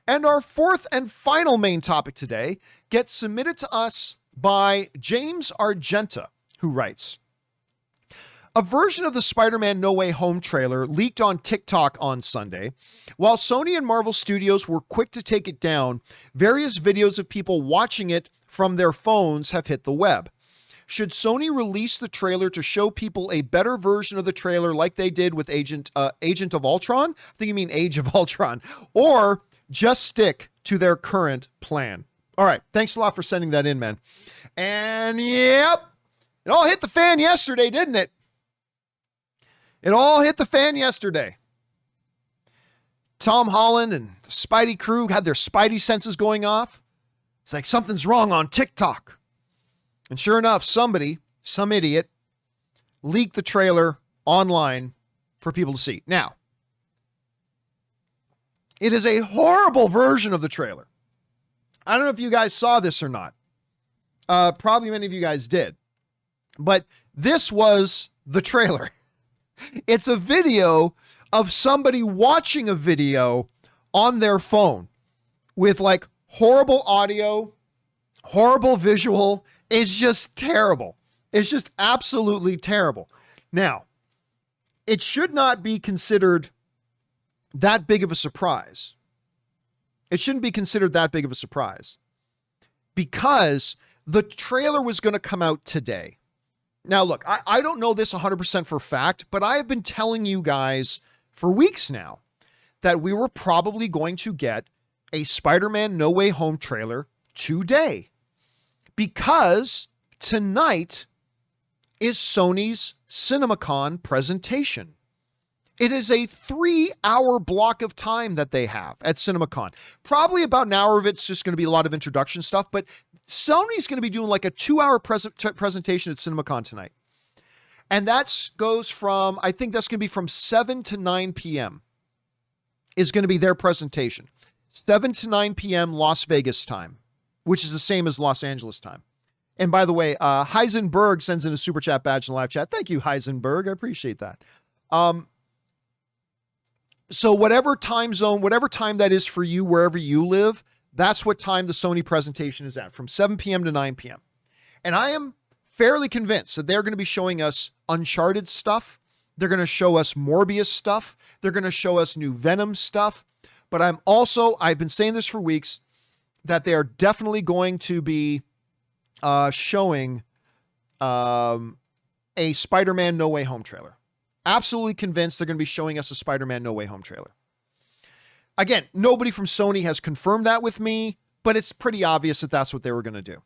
And our fourth and final main topic today gets submitted to us by James Argenta, who writes, a version of the Spider-Man No Way Home trailer leaked on TikTok on Sunday. While Sony and Marvel Studios were quick to take it down, various videos of people watching it from their phones have hit the web. Should Sony release the trailer to show people a better version of the trailer like they did with Agent of Ultron? I think you mean Age of Ultron. Or just stick to their current plan? All right. Thanks a lot for sending that in, man. And yep, it all hit the fan yesterday, didn't it? It all hit the fan yesterday. Tom Holland and the Spidey crew had their Spidey senses going off. It's like something's wrong on TikTok. And sure enough, somebody, some idiot, leaked the trailer online for people to see. Now, it is a horrible version of the trailer. I don't know if you guys saw this or not. Probably many of you guys did. But this was the trailer. It's a video of somebody watching a video on their phone with like horrible audio, horrible visual. It's just terrible. It's just absolutely terrible. Now, it should not be considered that big of a surprise. It shouldn't be considered that big of a surprise because the trailer was going to come out today. Now, look, I don't know this 100% for fact, but I have been telling you guys for weeks now that we were probably going to get a Spider-Man No Way Home trailer today because tonight is Sony's CinemaCon presentation. It is a 3-hour block of time that they have at CinemaCon. Probably about an hour of it's just going to be a lot of introduction stuff, but Sony's going to be doing like a 2-hour presentation at CinemaCon tonight. And that goes from, I think that's going to be from 7 to 9 p.m. is going to be their presentation. 7 to 9 p.m. Las Vegas time, which is the same as Los Angeles time. And by the way, Heisenberg sends in a super chat badge in the live chat. Thank you, Heisenberg. I appreciate that. So whatever time zone, whatever time that is for you, wherever you live, that's what time the Sony presentation is at, from 7 p.m. to 9 p.m. And I am fairly convinced that they're going to be showing us Uncharted stuff. They're going to show us Morbius stuff. They're going to show us new Venom stuff. But I've been saying this for weeks, that they are definitely going to be showing a Spider-Man No Way Home trailer. Absolutely convinced they're going to be showing us a Spider-Man No Way Home trailer. Again, nobody from Sony has confirmed that with me, but it's pretty obvious that that's what they were going to do.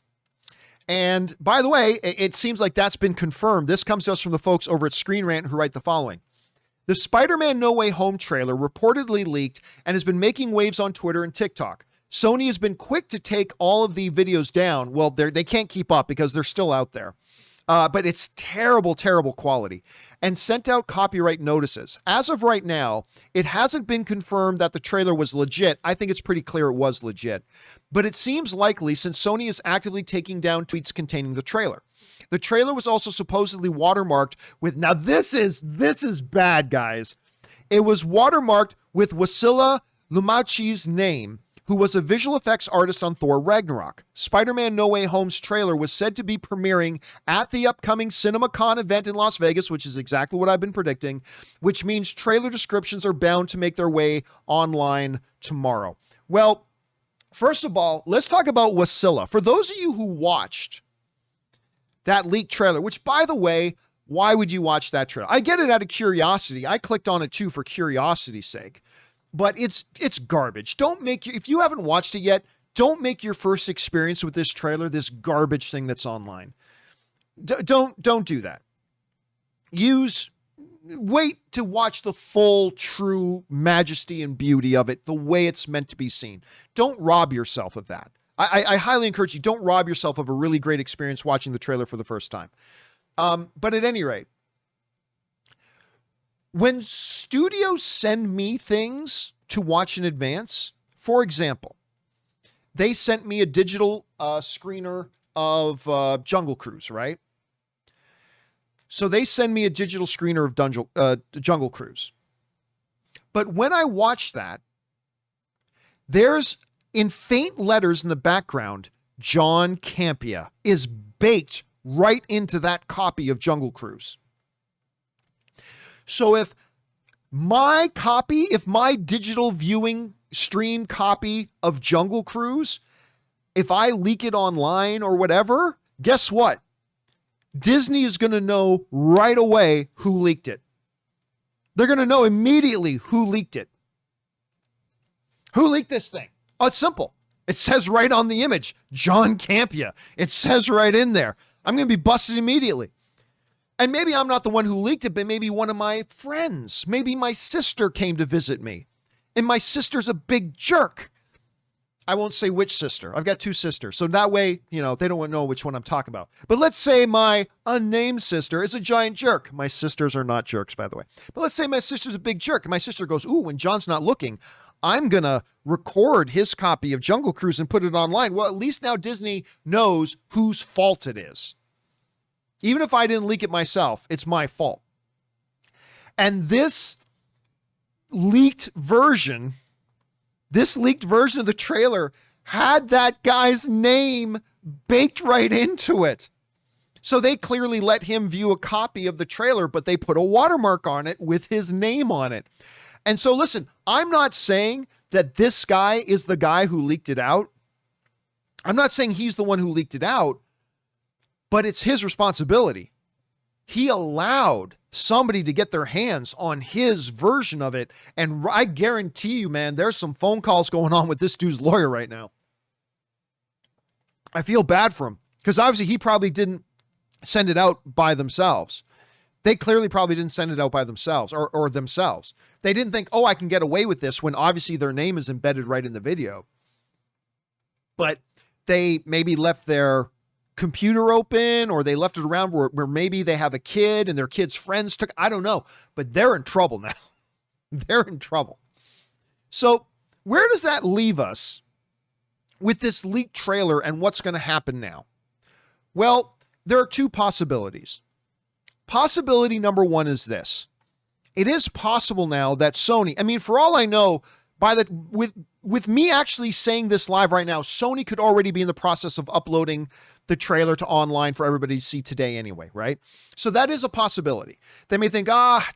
And by the way, it seems like that's been confirmed. This comes to us from the folks over at Screen Rant who write the following. The Spider-Man No Way Home trailer reportedly leaked and has been making waves on Twitter and TikTok. Sony has been quick to take all of the videos down. Well, they can't keep up because they're still out there. But it's terrible, terrible quality, and sent out copyright notices. As of right now, it hasn't been confirmed that the trailer was legit. I think it's pretty clear it was legit, but it seems likely since Sony is actively taking down tweets containing the trailer. The trailer was also supposedly watermarked with, now this is bad, guys. It was watermarked with Wasila Lumachi's name, who was a visual effects artist on Thor Ragnarok. Spider-Man No Way Home's trailer was said to be premiering at the upcoming CinemaCon event in Las Vegas, which is exactly what I've been predicting, which means trailer descriptions are bound to make their way online tomorrow. Well, first of all, let's talk about Wasila. For those of you who watched that leaked trailer, which by the way, why would you watch that trailer? I get it out of curiosity. I clicked on it too for curiosity's sake. But it's garbage. If you haven't watched it yet, don't make your first experience with this trailer this garbage thing that's online. Don't do that. Wait to watch the full, true majesty and beauty of it, the way it's meant to be seen. Don't rob yourself of that. I highly encourage you, don't rob yourself of a really great experience watching the trailer for the first time. But at any rate, when studios send me things to watch in advance, for example, they sent me a digital screener of Jungle Cruise, right? So they send me a digital screener of Jungle Cruise. But when I watch that, There's, in faint letters in the background, John Campea is baked right into that copy of Jungle Cruise. So if my digital viewing stream copy of Jungle Cruise, if I leak it online or whatever, guess what? Disney is going to know right away who leaked it. They're going to know immediately who leaked it. Who leaked this thing? Oh, it's simple. It says right on the image, John Campea. It says right in there. I'm going to be busted immediately. And maybe I'm not the one who leaked it, but maybe one of my friends, maybe my sister came to visit me. And my sister's a big jerk. I won't say which sister. I've got two sisters. So that way, they don't know which one I'm talking about. But let's say my unnamed sister is a giant jerk. My sisters are not jerks, by the way. But let's say my sister's a big jerk. And my sister goes, ooh, when John's not looking, I'm going to record his copy of Jungle Cruise and put it online. Well, at least now Disney knows whose fault it is. Even if I didn't leak it myself, it's my fault. And this leaked version of the trailer had that guy's name baked right into it. So they clearly let him view a copy of the trailer, but they put a watermark on it with his name on it. And so listen, I'm not saying that this guy is the guy who leaked it out. I'm not saying he's the one who leaked it out, but it's his responsibility. He allowed somebody to get their hands on his version of it. And I guarantee you, man, there's some phone calls going on with this dude's lawyer right now. I feel bad for him because obviously he probably didn't send it out by themselves. They clearly probably didn't send it out by themselves or themselves. They didn't think, oh, I can get away with this when obviously their name is embedded right in the video. But they maybe left their computer open or they left it around where maybe they have a kid and their kid's friends took, I don't know, but they're in trouble now. They're in trouble. So where does that leave us with this leaked trailer and what's going to happen now? Well, there are two possibilities. Possibility number one is this. It is possible now that Sony, I mean, for all I know, with me actually saying this live right now, Sony could already be in the process of uploading the trailer to online for everybody to see today anyway, right? So that is a possibility. They may think,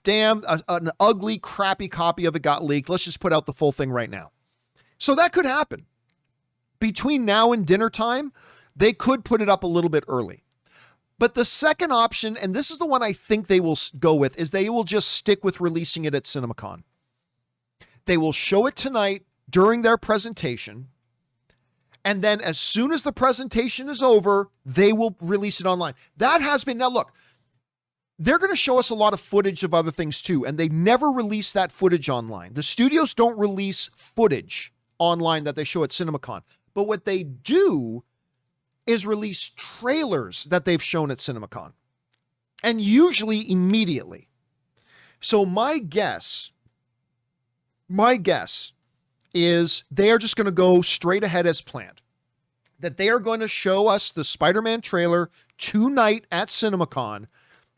damn, an ugly, crappy copy of it got leaked. Let's just put out the full thing right now. So that could happen. Between now and dinner time, they could put it up a little bit early. But the second option, and this is the one I think they will go with, is they will just stick with releasing it at CinemaCon. They will show it tonight during their presentation. And then as soon as the presentation is over, they will release it online. That has been, now look, they're going to show us a lot of footage of other things too. And they never release that footage online. The studios don't release footage online that they show at CinemaCon. But what they do is release trailers that they've shown at CinemaCon. And usually immediately. So my guess is they are just going to go straight ahead as planned. That they are going to show us the Spider-Man trailer tonight at CinemaCon.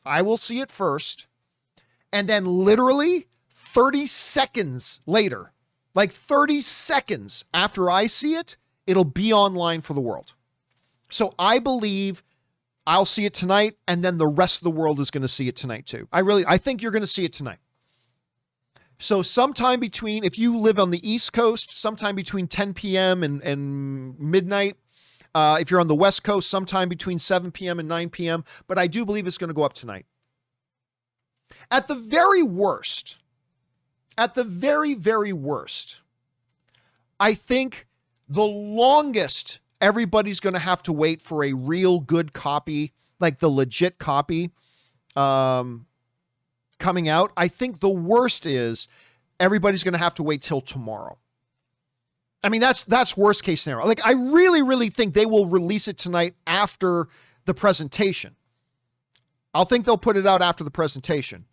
I will see it first. And then literally 30 seconds later, like 30 seconds after I see it, it'll be online for the world. So I believe I'll see it tonight, and then the rest of the world is going to see it tonight too. I think you're going to see it tonight. So sometime between, if you live on the East Coast, sometime between 10 p.m. and midnight. If you're on the West Coast, sometime between 7 p.m. and 9 p.m. But I do believe it's going to go up tonight. At the very worst, very worst, I think the longest everybody's going to have to wait for a real good copy, like the legit copy, coming out. I think the worst is everybody's going to have to wait till tomorrow. I mean, that's worst case scenario. Like, I really, really think they will release it tonight after the presentation. I'll think they'll put it out after the presentation.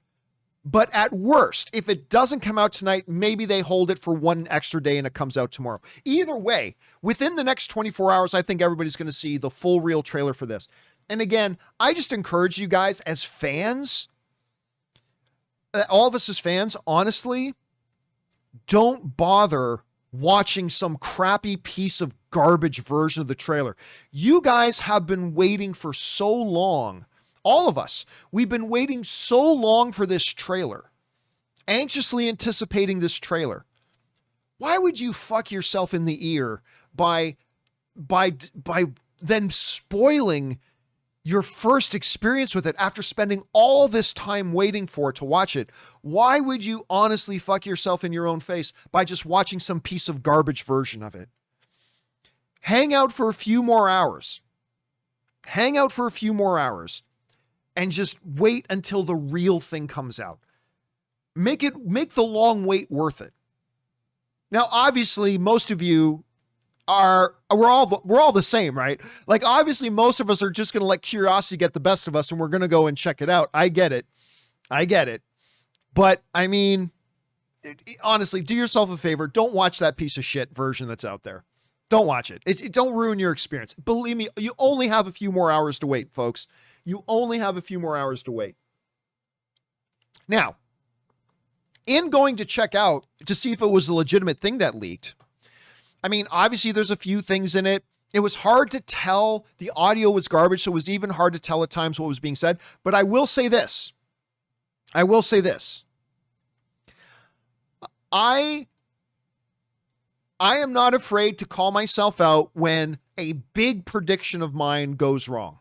But at worst, if it doesn't come out tonight, maybe they hold it for one extra day and it comes out tomorrow. Either way, within the next 24 hours, I think everybody's going to see the full real trailer for this. And again, I just encourage you guys as fans, all of us as fans, honestly, don't bother watching some crappy piece of garbage version of the trailer. You guys have been waiting for so long. All of us, we've been waiting so long for this trailer, anxiously anticipating this trailer. Why would you fuck yourself in the ear by then spoiling your first experience with it after spending all this time waiting for it to watch it? Why would you honestly fuck yourself in your own face by just watching some piece of garbage version of it? Hang out for a few more hours. Hang out for a few more hours and just wait until the real thing comes out. Make the long wait worth it. Now, obviously, most of you we're all the same, right? Like, obviously, most of us are just going to let curiosity get the best of us and we're going to go and check it out. I get it. But I mean, honestly, do yourself a favor. Don't watch that piece of shit version that's out there. Don't watch it. Don't ruin your experience. Believe me, you only have a few more hours to wait, folks. You only have a few more hours to wait. Now, in going to check out to see if it was a legitimate thing that leaked, I mean, obviously there's a few things in it. It was hard to tell. The audio was garbage, so it was even hard to tell at times what was being said. But I will say this. I am not afraid to call myself out when a big prediction of mine goes wrong.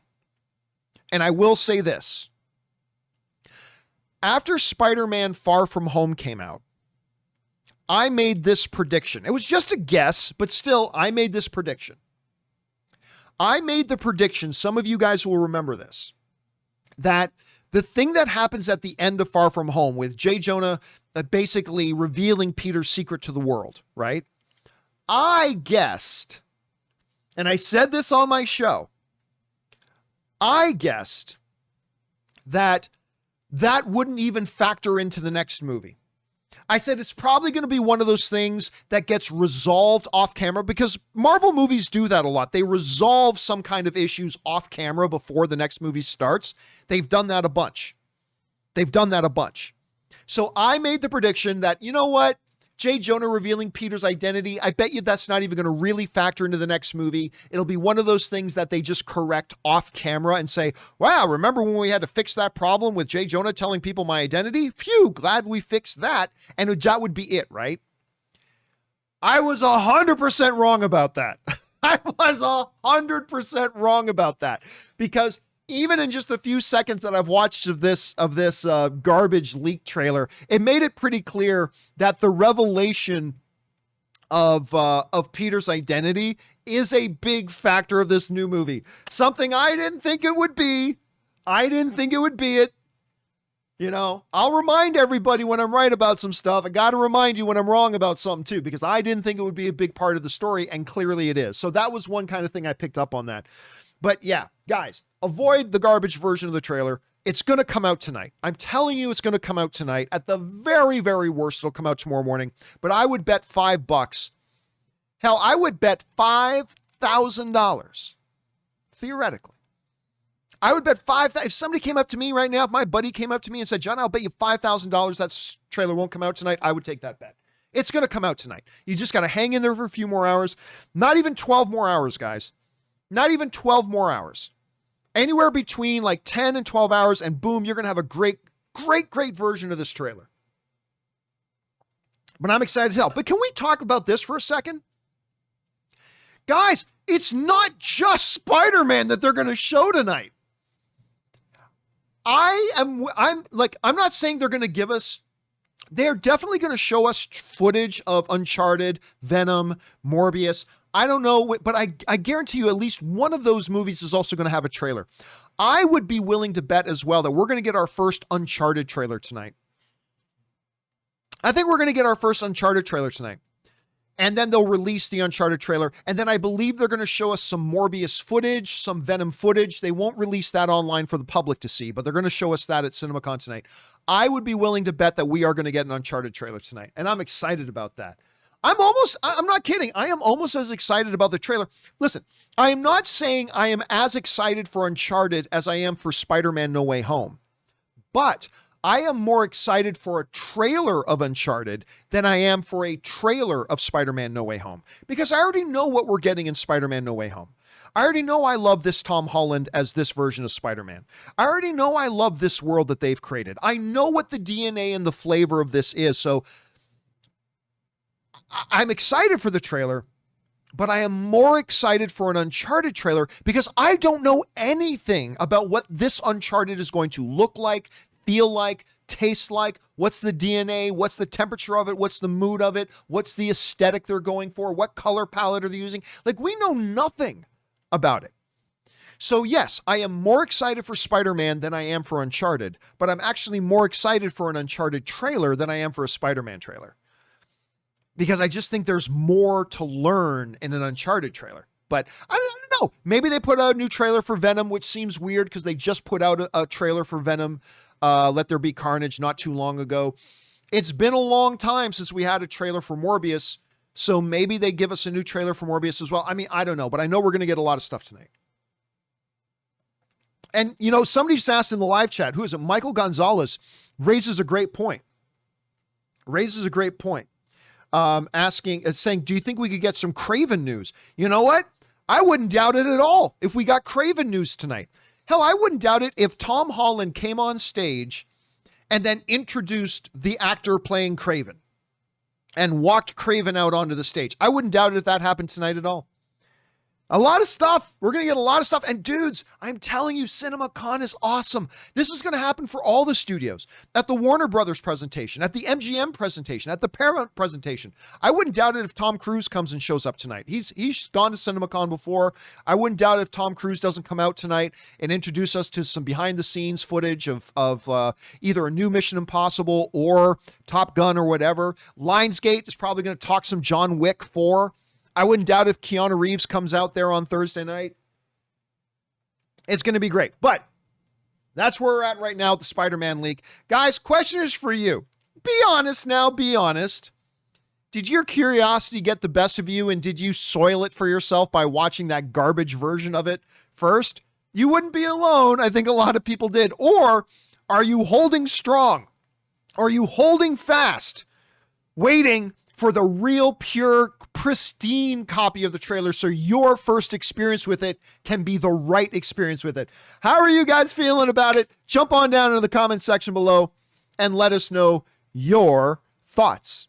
And I will say this. After Spider-Man Far From Home came out, I made this prediction. It was just a guess, but still, I made this prediction. I made the prediction, some of you guys will remember this, that the thing that happens at the end of Far From Home with J. Jonah basically revealing Peter's secret to the world, right? I guessed, and I said this on my show, I guessed that wouldn't even factor into the next movie. I said it's probably going to be one of those things that gets resolved off camera, because Marvel movies do that a lot. They resolve some kind of issues off camera before the next movie starts. They've done that a bunch. So I made the prediction that, you know what? J. Jonah revealing Peter's identity, I bet you that's not even going to really factor into the next movie. It'll be one of those things that they just correct off camera and say, wow, remember when we had to fix that problem with J. Jonah telling people my identity? Phew, glad we fixed that. And that would be it, right? I was 100% wrong about that. I was 100% wrong about that, because even in just a few seconds that I've watched of this garbage leak trailer, it made it pretty clear that the revelation of Peter's identity is a big factor of this new movie. Something I didn't think it would be. It. You know, I'll remind everybody when I'm right about some stuff. I got to remind you when I'm wrong about something too, because I didn't think it would be a big part of the story, and clearly it is. So that was one kind of thing I picked up on that. But yeah, guys, avoid the garbage version of the trailer. It's going to come out tonight. I'm telling you, it's going to come out tonight. At the very, very worst, it'll come out tomorrow morning. But I would bet $5. Hell, I would bet $5,000. Theoretically. I would bet $5,000. If somebody came up to me right now, if my buddy came up to me and said, John, I'll bet you $5,000 that trailer won't come out tonight, I would take that bet. It's going to come out tonight. You just got to hang in there for a few more hours. Not even 12 more hours, guys. Not even 12 more hours. Anywhere between like 10 and 12 hours, and boom, you're going to have a great version of this trailer. But I'm excited as hell. But can we talk about this for a second? Guys, it's not just Spider-Man that they're going to show tonight. I'm not saying they're going to give us, they're definitely going to show us footage of Uncharted, Venom, Morbius. I don't know, but I guarantee you at least one of those movies is also going to have a trailer. I would be willing to bet as well that we're going to get our first Uncharted trailer tonight. I think we're going to get our first Uncharted trailer tonight. And then they'll release the Uncharted trailer. And then I believe they're going to show us some Morbius footage, some Venom footage. They won't release that online for the public to see, but they're going to show us that at CinemaCon tonight. I would be willing to bet that we are going to get an Uncharted trailer tonight. And I'm excited about that. I'm not kidding. I am almost as excited about the trailer. Listen, I am not saying I am as excited for Uncharted as I am for Spider-Man No Way Home, but I am more excited for a trailer of Uncharted than I am for a trailer of Spider-Man No Way Home, because I already know what we're getting in Spider-Man No Way Home. I already know I love this Tom Holland as this version of Spider-Man. I already know I love this world that they've created. I know what the DNA and the flavor of this is. So I'm excited for the trailer, but I am more excited for an Uncharted trailer because I don't know anything about what this Uncharted is going to look like, feel like, taste like. What's the DNA? What's the temperature of it? What's the mood of it? What's the aesthetic they're going for? What color palette are they using? Like, we know nothing about it. So yes, I am more excited for Spider-Man than I am for Uncharted, but I'm actually more excited for an Uncharted trailer than I am for a Spider-Man trailer, because I just think there's more to learn in an Uncharted trailer. But I don't know. Maybe they put out a new trailer for Venom, which seems weird because they just put out a trailer for Venom, Let There Be Carnage, not too long ago. It's been a long time since we had a trailer for Morbius, so maybe they give us a new trailer for Morbius as well. I mean, I don't know, but I know we're going to get a lot of stuff tonight. And, you know, somebody just asked in the live chat, who is it? Michael Gonzalez raises a great point. Saying, do you think we could get some Craven news? You know what? I wouldn't doubt it at all if we got Craven news tonight. Hell, I wouldn't doubt it if Tom Holland came on stage and then introduced the actor playing Craven and walked Craven out onto the stage. I wouldn't doubt it if that happened tonight at all. A lot of stuff. We're going to get a lot of stuff. And dudes, I'm telling you, CinemaCon is awesome. This is going to happen for all the studios. At the Warner Brothers presentation, at the MGM presentation, at the Paramount presentation. I wouldn't doubt it if Tom Cruise comes and shows up tonight. He's gone to CinemaCon before. I wouldn't doubt it if Tom Cruise doesn't come out tonight and introduce us to some behind the scenes footage of either a new Mission Impossible or Top Gun or whatever. Lionsgate is probably going to talk some John Wick 4. I wouldn't doubt if Keanu Reeves comes out there on Thursday night. It's going to be great. But that's where we're at right now with the Spider-Man leak. Guys, question is for you. Be honest now. Be honest. Did your curiosity get the best of you, and did you soil it for yourself by watching that garbage version of it first? You wouldn't be alone. I think a lot of people did. Or are you holding strong? Are you holding fast, waiting for the real, pure, pristine copy of the trailer so your first experience with it can be the right experience with it? How are you guys feeling about it? Jump on down into the comment section below and let us know your thoughts.